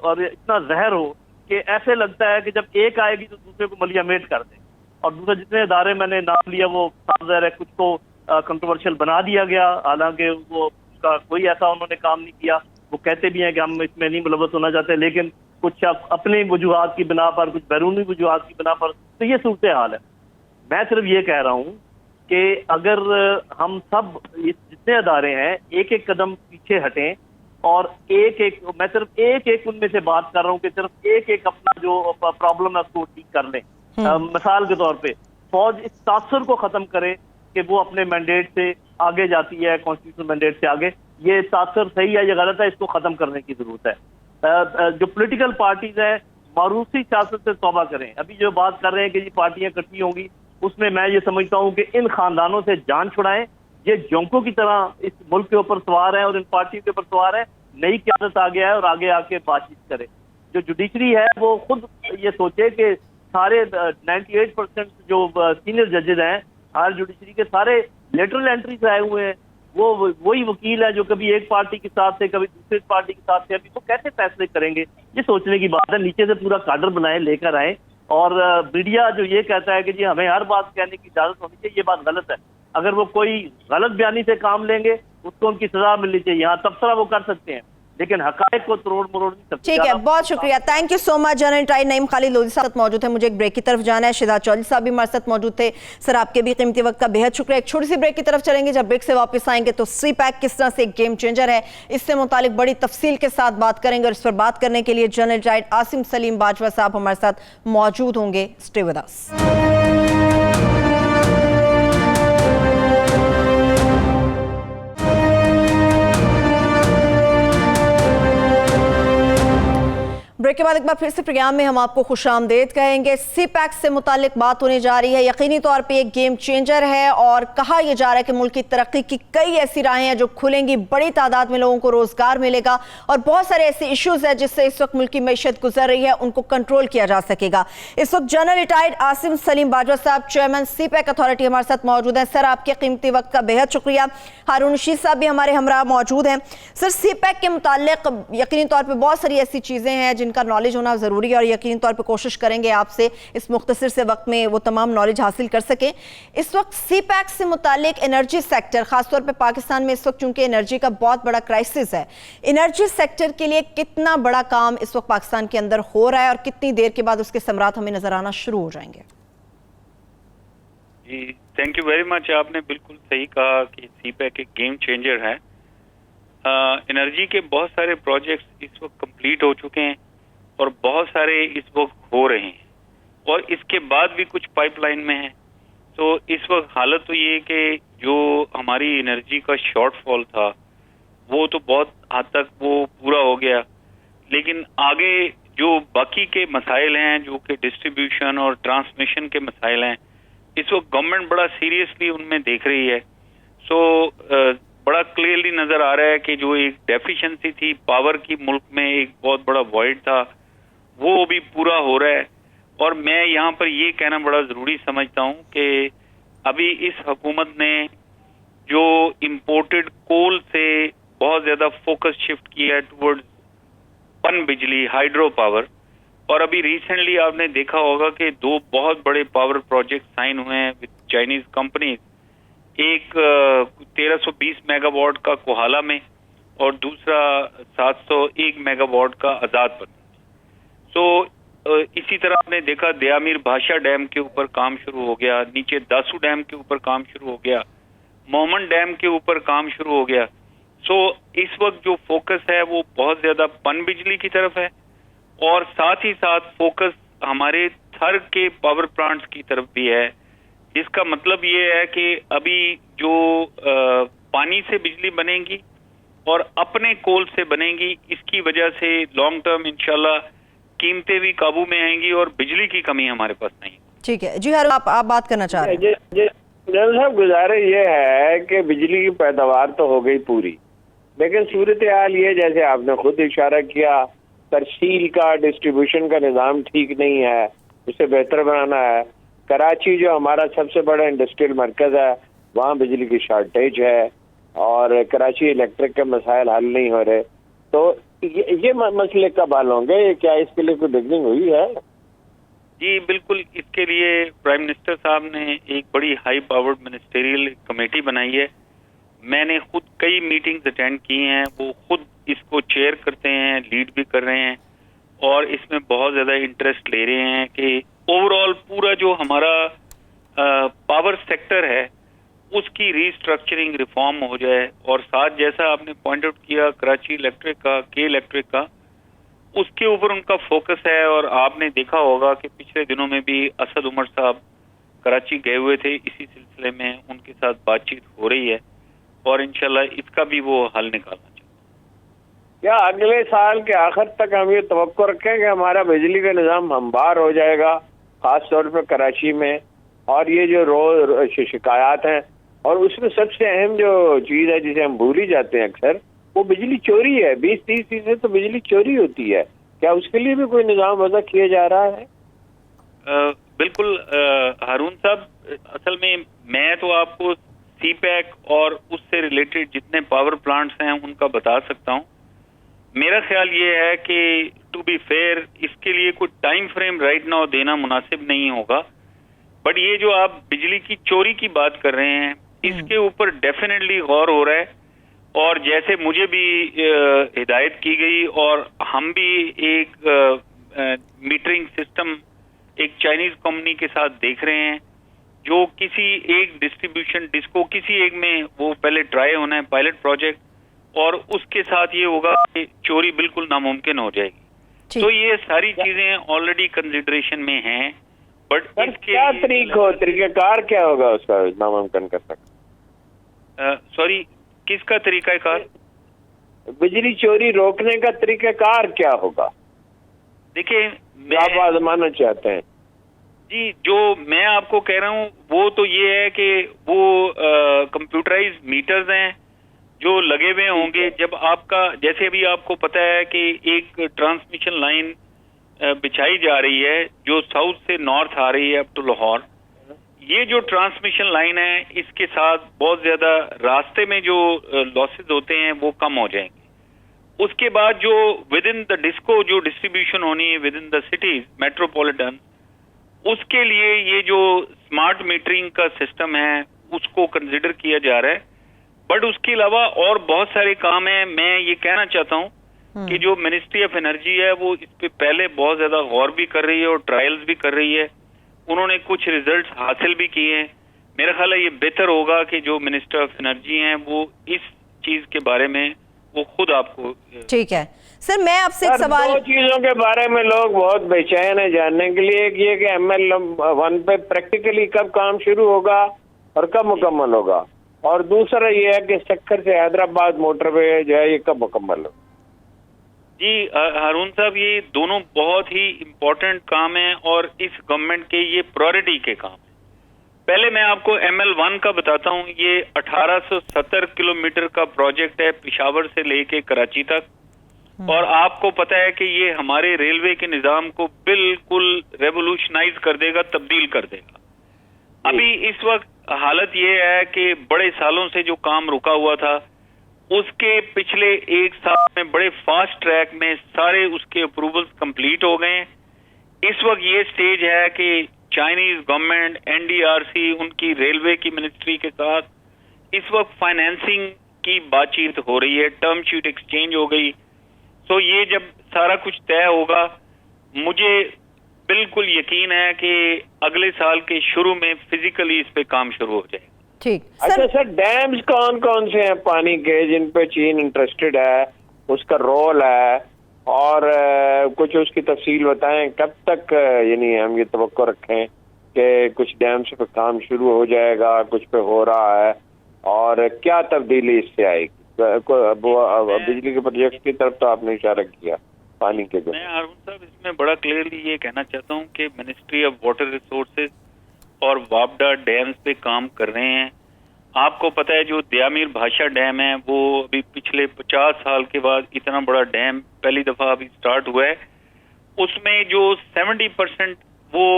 और इतना जहर हो कि ऐसे लगता है कि जब एक आएगी तो दूसरे को मलियामेट कर दे। और दूसरे जितने इदारे मैंने नाम लिया वो साफ है, कुछ को कंट्रोवर्शियल बना दिया गया, हालांकि वो उसका कोई ऐसा उन्होंने काम नहीं किया। वो कहते भी हैं कि हम इसमें नहीं मुलव्वस होना चाहते, लेकिन कुछ अपने वजूहात की बिना पर, कुछ बैरूनी वजूहात की बिना पर, तो ये सूरत हाल है। मैं सिर्फ ये कह रहा हूँ कि अगर हम सब जितने अदारे हैं एक एक कदम पीछे हटें, और मैं सिर्फ एक एक उनमें से बात कर रहा हूँ कि सिर्फ एक एक अपना जो प्रॉब्लम है उसको ठीक कर लें। मिसाल के तौर पे फौज इस तासुर को खत्म करे कि वो अपने मैंडेट से आगे जाती है, कॉन्स्टिट्यूशनल मैंडेट से आगे। ये तासुर सही है या गलत है, इसको खत्म करने की जरूरत है। जो पॉलिटिकल पार्टीज है मारूसी सियासत से तौबा करें। अभी जो बात कर रहे हैं कि ये पार्टियां इकट्ठी होंगी, उसमें मैं ये समझता हूँ कि इन खानदानों से जान छुड़ाएं। ये जोंकों की तरह इस मुल्क के ऊपर सवार है और इन पार्टियों के ऊपर सवार है। नई क़यादत आ गया है और आगे आके बातचीत करे। जो जुडिशरी है वो खुद ये सोचे कि सारे 98% जो सीनियर जजेज हैं हायर जुडिशरी के, सारे लेटरल एंट्री से आए हुए हैं। वो वही वकील है जो कभी एक पार्टी के साथ थे, कभी दूसरी पार्टी के साथ थे। अभी वो कैसे फैसले करेंगे, ये सोचने की बात है। नीचे से पूरा काडर बनाए, लेकर आए। और मीडिया जो ये कहता है कि जी हमें हर बात कहने की इजाजत होनी चाहिए, ये बात गलत है। अगर वो कोई गलत बयानी से काम लेंगे उसको उनकी सजा मिलनी चाहिए। यहाँ तबसरा वो कर सकते हैं, लेकिन हकायक को तोड़ मरोड़ नहीं सकते। ठीक है, बहुत शुक्रिया, thank you so much. General retired Naeem Khalid Lodhi साहब मौजूद है। मुझे एक ब्रेक की तरफ जाना है। शिदात चौधरी साहब भी हमारे साथ मौजूद थे। सर आपके भी कीमती वक्त का बेहद शुक्रिया। एक छोटी सी ब्रेक की तरफ चलेंगे। जब ब्रेक से वापस आएंगे तो CPAC किस तरह से एक गेम चेंजर है, इससे मुतालिक बड़ी तफसील के साथ बात करेंगे। और इस पर बात करने के लिए जनरल रिटायर्ड आसिम सलीम बाजवा साहब हमारे साथ मौजूद होंगे। Stay with us. ब्रेक के बाद एक बार फिर से प्रोग्राम में हम आपको खुशामदीद कहेंगे। CPAC से मुतालिक बात होने जा रही है। यकीनी तौर पे एक गेम चेंजर है और कहा यह जा रहा है कि मुल्क की तरक्की की कई ऐसी राहें हैं जो खुलेंगी, बड़ी तादाद में लोगों को रोजगार मिलेगा और बहुत सारे ऐसे इश्यूज हैं जिससे इस वक्त मुल्क की मैशत गुजर रही है, उनको कंट्रोल किया जा सकेगा। इस वक्त जनरल रिटायर्ड आसिम सलीम बाजवा साहब, चेयरमैन CPAC अथॉरिटी, हमारे साथ मौजूद हैं। सर आपके कीमती वक्त का बेहद शुक्रिया। हारून रशीद साहब भी हमारे हमरा मौजूद हैं। सर CPAC के मुतालिक यकीनी तौर पर बहुत सारी ऐसी चीज़ें हैं जिनका नॉलेज होना ज़रूरी है और यकीनी तौर पे कोशिश करेंगे आपसे इस मुख्तसर से वक्त में वो तमाम नॉलेज हासिल कर सकें। इस वक्त CPAC से मुतालिक एनर्जी सेक्टर, ख़ासतौर पे पाकिस्तान में इस वक्त चूँकि एनर्जी का बहुत बड़ा क्राइसिस है, एनर्जी सेक्टर के लिए कितना बड़ा काम इस वक्त पाकिस्तान के अंदर हो रहा है और कितनी देर के बाद उसके समरात हमें नज़र आना शुरू हो जाएंगे? जी थैंक यू वेरी मच। आपने बिल्कुल सही कहा कि CPAC एक गेम चेंजर है। एनर्जी के बहुत सारे प्रोजेक्ट्स इस वक्त कंप्लीट हो चुके हैं और बहुत सारे इस वक्त हो रहे हैं। और इसके बाद भी कुछ पाइपलाइन में है। तो इस वक्त हालत तो ये है कि जो हमारी एनर्जी का शॉर्टफॉल था वो तो बहुत हद तक वो पूरा हो गया, लेकिन आगे जो बाकी के मसाइल हैं जो कि डिस्ट्रीब्यूशन और ट्रांसमिशन के मसाइल हैं, इस वक्त गवर्नमेंट बड़ा सीरियसली उनमें देख रही है। सो बड़ा क्लियरली नजर आ रहा है कि जो एक डेफिशिएंसी थी पावर की मुल्क में, एक बहुत बड़ा वॉइड था, वो भी पूरा हो रहा है। और मैं यहाँ पर ये कहना बड़ा जरूरी समझता हूँ कि अभी इस हुकूमत ने जो इम्पोर्टेड कोल से बहुत ज्यादा फोकस शिफ्ट किया है टुवर्ड्स पन बिजली, हाइड्रो पावर। और अभी रिसेंटली आपने देखा होगा कि 2 बहुत बड़े पावर प्रोजेक्ट साइन हुए हैं विद चाइनीज कंपनीज, एक 1320 मेगावाट का कोहाला में और दूसरा 701 मेगावाट का आजाद पर। सो इसी तरह आपने देखा दयामीर भाषा डैम के ऊपर काम शुरू हो गया, नीचे दासू डैम के ऊपर काम शुरू हो गया, मोहम्मद डैम के ऊपर काम शुरू हो गया। सो इस वक्त जो फोकस है वो बहुत ज्यादा पन बिजली की तरफ है और साथ ही साथ फोकस हमारे थर के पावर प्लांट्स की तरफ भी है, जिसका मतलब ये है कि अभी जो पानी से बिजली बनेगी और अपने कोल से बनेगी, इसकी वजह से लॉन्ग टर्म इंशाल्लाह कीमतें भी काबू में आएंगी और बिजली की कमी हमारे पास नहीं। ठीक है जी हारून, आप बात करना चाह रहे हैं। जनरल साहब, गुजारे ये है कि बिजली की पैदावार तो हो गई पूरी, लेकिन सूरत हाल ये, जैसे आपने खुद इशारा किया, तरसील का डिस्ट्रीब्यूशन का निज़ाम ठीक नहीं है, उसे बेहतर बनाना है। कराची जो हमारा सबसे बड़ा इंडस्ट्रियल मरकज है, वहाँ बिजली की शॉर्टेज है और कराची इलेक्ट्रिक के मसाइल हल नहीं हो रहे। तो ये मसले कब हल होंगे? क्या इसके लिए कोई बिगनिंग हुई है? जी बिल्कुल, इसके लिए प्राइम मिनिस्टर साहब ने एक बड़ी हाई पावर्ड मिनिस्टेरियल कमेटी बनाई है। मैंने खुद कई मीटिंग्स अटेंड की हैं, वो खुद इसको चेयर करते हैं, लीड भी कर रहे हैं और इसमें बहुत ज़्यादा इंटरेस्ट ले रहे हैं कि ओवरऑल पूरा जो हमारा पावर सेक्टर है उसकी रीस्ट्रक्चरिंग रिफॉर्म हो जाए। और साथ जैसा आपने पॉइंट आउट किया कराची इलेक्ट्रिक का, के इलेक्ट्रिक का, उसके ऊपर उनका फोकस है। और आपने देखा होगा कि पिछले दिनों में भी असद उमर साहब कराची गए हुए थे, इसी सिलसिले में उनके साथ बातचीत हो रही है और इंशाल्लाह इसका भी वो हल निकालना चाहिए। क्या अगले साल के आखिर तक हम ये तवक्को रखें कि हमारा बिजली का निज़ाम हमवार हो जाएगा, खास तौर पर कराची में? और ये जो रोज शिकायत हैं, और उसमें सबसे अहम जो चीज़ है जिसे हम भूल ही जाते हैं अक्सर, वो बिजली चोरी है। 20-30% तो बिजली चोरी होती है। क्या उसके लिए भी कोई निज़ाम वज़ा किया जा रहा है? बिल्कुल हारून साहब, असल में मैं तो आपको सीपैक और उससे रिलेटेड जितने पावर प्लांट्स हैं उनका बता सकता हूं। मेरा ख्याल ये है कि टू बी फेयर इसके लिए कोई टाइम फ्रेम राइट नाउ देना मुनासिब नहीं होगा, बट ये जो आप बिजली की चोरी की बात कर रहे हैं इसके ऊपर डेफिनेटली गौर हो रहा है। और जैसे मुझे भी हिदायत की गई और हम भी एक मीटरिंग सिस्टम एक चाइनीज कंपनी के साथ देख रहे हैं, जो किसी एक डिस्ट्रीब्यूशन डिस्को किसी एक में वो पहले ट्राई होना है पायलट प्रोजेक्ट, और उसके साथ ये होगा कि चोरी बिल्कुल नामुमकिन हो जाएगी। तो ये सारी चीजें ऑलरेडी कंसिडरेशन में हैं, बट इसके क्या तरीकाकार क्या होगा उसका नामुमकिन कर सकते? सॉरी, किसका तरीकाकार? बिजली चोरी रोकने का तरीकाकार क्या होगा? देखिए, आप आजमाना चाहते हैं जी, जो मैं आपको कह रहा हूँ वो तो ये है कि वो कंप्यूटराइज मीटर्स हैं जो लगे हुए होंगे। जब आपका, जैसे अभी आपको पता है कि एक ट्रांसमिशन लाइन बिछाई जा रही है जो साउथ से नॉर्थ आ रही है अप टू लाहौर, ये जो ट्रांसमिशन लाइन है इसके साथ बहुत ज्यादा रास्ते में जो लॉसेस होते हैं वो कम हो जाएंगे। उसके बाद जो विद इन द डिस्को जो डिस्ट्रीब्यूशन होनी है with in the cities metropolitan, उसके लिए ये जो स्मार्ट मीटरिंग का सिस्टम है उसको कंसिडर किया जा रहा है। बट उसके अलावा और बहुत सारे काम हैं। मैं ये कहना चाहता हूँ कि जो मिनिस्ट्री ऑफ एनर्जी है वो इस पे पहले बहुत ज्यादा गौर भी कर रही है और ट्रायल्स भी कर रही है। उन्होंने कुछ रिजल्ट्स हासिल भी किए हैं। मेरा ख्याल है ये बेहतर होगा कि जो मिनिस्टर ऑफ एनर्जी हैं वो इस चीज के बारे में वो खुद आपको। ठीक है सर मैं आपसे एक सवाल, दो चीजों के बारे में लोग बहुत बेचैन है जानने के लिए। एक ये कि ML1 पे प्रैक्टिकली कब काम शुरू होगा और कब मुकम्मल होगा, और दूसरा ये है कि सक्खर से हैदराबाद मोटरवे जो है ये कब मुकम्मल होगा। जी हारून साहब, ये दोनों बहुत ही इम्पोर्टेंट काम हैं और इस गवर्नमेंट के ये प्रायोरिटी के काम हैं। पहले मैं आपको ML1 का बताता हूँ। ये 1870 किलोमीटर का प्रोजेक्ट है पेशावर से लेके कराची तक, और आपको पता है कि ये हमारे रेलवे के निजाम को बिल्कुल रेवोल्यूशनाइज कर देगा, तब्दील कर देगा। अभी इस वक्त हालत ये है कि बड़े सालों से जो काम रुका हुआ था उसके पिछले एक साल में बड़े फास्ट ट्रैक में सारे उसके अप्रूवल्स कंप्लीट हो गए हैं। इस वक्त ये स्टेज है कि चाइनीज गवर्नमेंट, NDRC, उनकी रेलवे की मिनिस्ट्री के साथ इस वक्त फाइनेंसिंग की बातचीत हो रही है, टर्म शीट एक्सचेंज हो गई। तो ये जब सारा कुछ तय होगा, मुझे बिल्कुल यकीन है कि अगले साल के शुरू में फिजिकली इस पे काम शुरू हो जाएगा। ठीक अच्छा सर, डैम्स कौन कौन से हैं पानी के जिन पे चीन इंटरेस्टेड है, उसका रोल है, और कुछ उसकी तफसील बताएं। कब तक यानी हम ये तवक्को रखें कि कुछ डैम्स पे काम शुरू हो जाएगा, कुछ पे हो रहा है, और क्या तब्दीली इससे आएगी? बिजली के प्रोजेक्ट की तरफ तो आपने इशारा किया, पानी के। मैं हारून साहब इसमें बड़ा क्लियरली ये कहना चाहता हूँ कि मिनिस्ट्री ऑफ वाटर रिसोर्सेज और वापडा डैम्स पे काम कर रहे हैं। आपको पता है जो दयामीर भाषा डैम है वो अभी पिछले 50 साल के बाद इतना बड़ा डैम पहली दफा अभी स्टार्ट हुआ है। उसमें जो 70% वो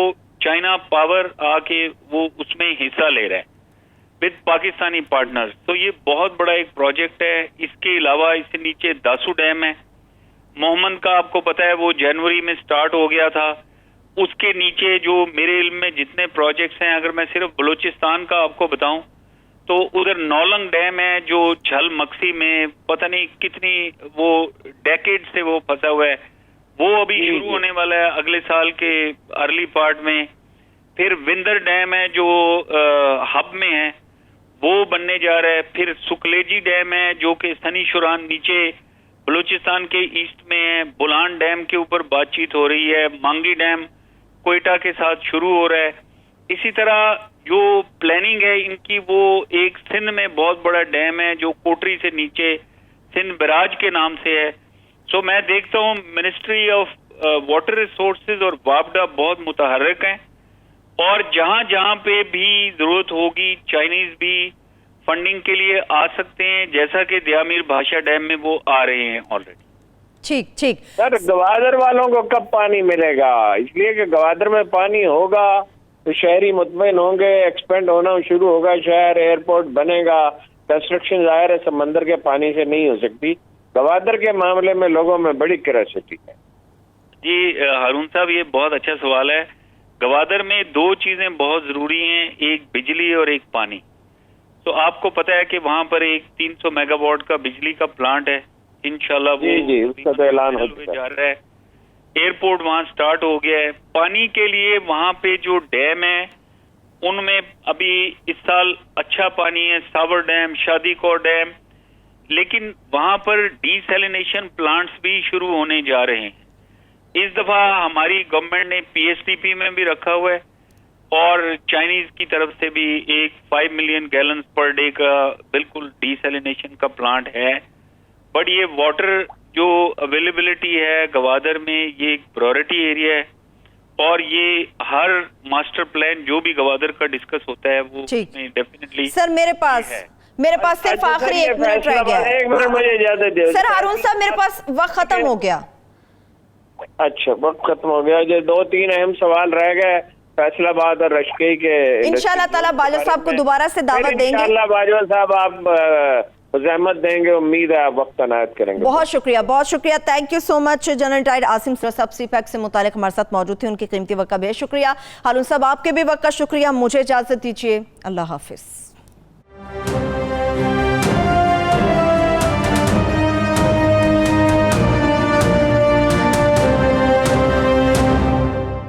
चाइना पावर आके वो उसमें हिस्सा ले रहा है विद पाकिस्तानी पार्टनर्स। तो ये बहुत बड़ा एक प्रोजेक्ट है। इसके अलावा इससे नीचे दासू डैम है मोहम्मद का, आपको पता है वो जनवरी में स्टार्ट हो गया था। उसके नीचे जो मेरे इल्म में जितने प्रोजेक्ट्स हैं, अगर मैं सिर्फ बलूचिस्तान का आपको बताऊं तो उधर नौलंग डैम है जो झल मक्सी में पता नहीं कितनी वो डेकेड से वो फंसा हुआ है, वो अभी शुरू होने वाला है अगले साल के अर्ली पार्ट में। फिर विंदर डैम है जो हब में है, वो बनने जा रहा है। फिर सुकलेजी डैम है जो कि सनी शुरान नीचे बलूचिस्तान के ईस्ट में है। बुलान डैम के ऊपर बातचीत हो रही है। मांगी डैम कोयटा के साथ शुरू हो रहा है। इसी तरह जो प्लानिंग है इनकी, वो एक सिंध में बहुत बड़ा डैम है जो कोटरी से नीचे सिंध बराज के नाम से है। सो मैं देखता हूँ मिनिस्ट्री ऑफ वाटर रिसोर्सेज और वापडा बहुत मुतहर्रिक हैं, और जहां जहां पे भी जरूरत होगी चाइनीज भी फंडिंग के लिए आ सकते हैं, जैसा कि दयामीर भाषा डैम में वो आ रहे हैं ऑलरेडी। ठीक ठीक सर, गवादर वालों को कब पानी मिलेगा? इसलिए कि गवादर में पानी होगा तो शहरी मुतमईन होंगे, एक्सपेंड होना शुरू होगा, शहर एयरपोर्ट बनेगा। कंस्ट्रक्शन जाहिर है समंदर के पानी से नहीं हो सकती। गवादर के मामले में लोगों में बड़ी क्यूरियोसिटी है। जी हारून साहब, ये बहुत अच्छा सवाल है। गवादर में दो चीजें बहुत जरूरी हैं, एक बिजली और एक पानी। तो आपको पता है कि वहां पर एक 300 मेगावाट का बिजली का प्लांट है, इंशाल्लाह वो उसका तो ऐलान हो जा रहा है। एयरपोर्ट वहां स्टार्ट हो गया है। पानी के लिए वहां पे जो डैम है उनमें अभी इस साल अच्छा पानी है, सावर डैम, शादीकोर डैम, लेकिन वहां पर डीसैलिनेशन प्लांट्स भी शुरू होने जा रहे हैं। इस दफा हमारी गवर्नमेंट ने PSTP में भी रखा हुआ है, और चाइनीज की तरफ से भी एक 5 मिलियन गैलन पर डे का बिल्कुल डीसैलिनेशन का प्लांट है। बट ये वाटर जो अवेलेबिलिटी है गवादर में, ये एक प्रायोरिटी एरिया है, और ये हर मास्टर प्लान जो भी गवादर का डिस्कस होता है वो डेफिनेटली। सर मेरे पास सिर्फ आखिरी 1 मिनट रह गया है। 1 मिनट मुझे इजाजत दे सर हारून साहब, मेरे पास वक्त खत्म हो गया। अच्छा, वक्त खत्म हो गया। जो 2-3 अहम सवाल रह गए फैसलाबाद और रश्के के, इंशाल्लाह ताला बाजवा साहब को दोबारा से दावत देंगे। इंशाल्लाह बाजवा साहब आप ज़हमत देंगे, उम्मीद है आप वक्त अनायत करेंगे। बहुत शुक्रिया। Thank you so much. General टाइड आसिम सब CPAC से मुतालिक हमारे साथ मौजूद थे, उनकी कीमती वक्त का बेहद शुक्रिया। हारून साहब, आपके भी वक्त का शुक्रिया। मुझे इजाजत दीजिए, अल्लाह हाफिज।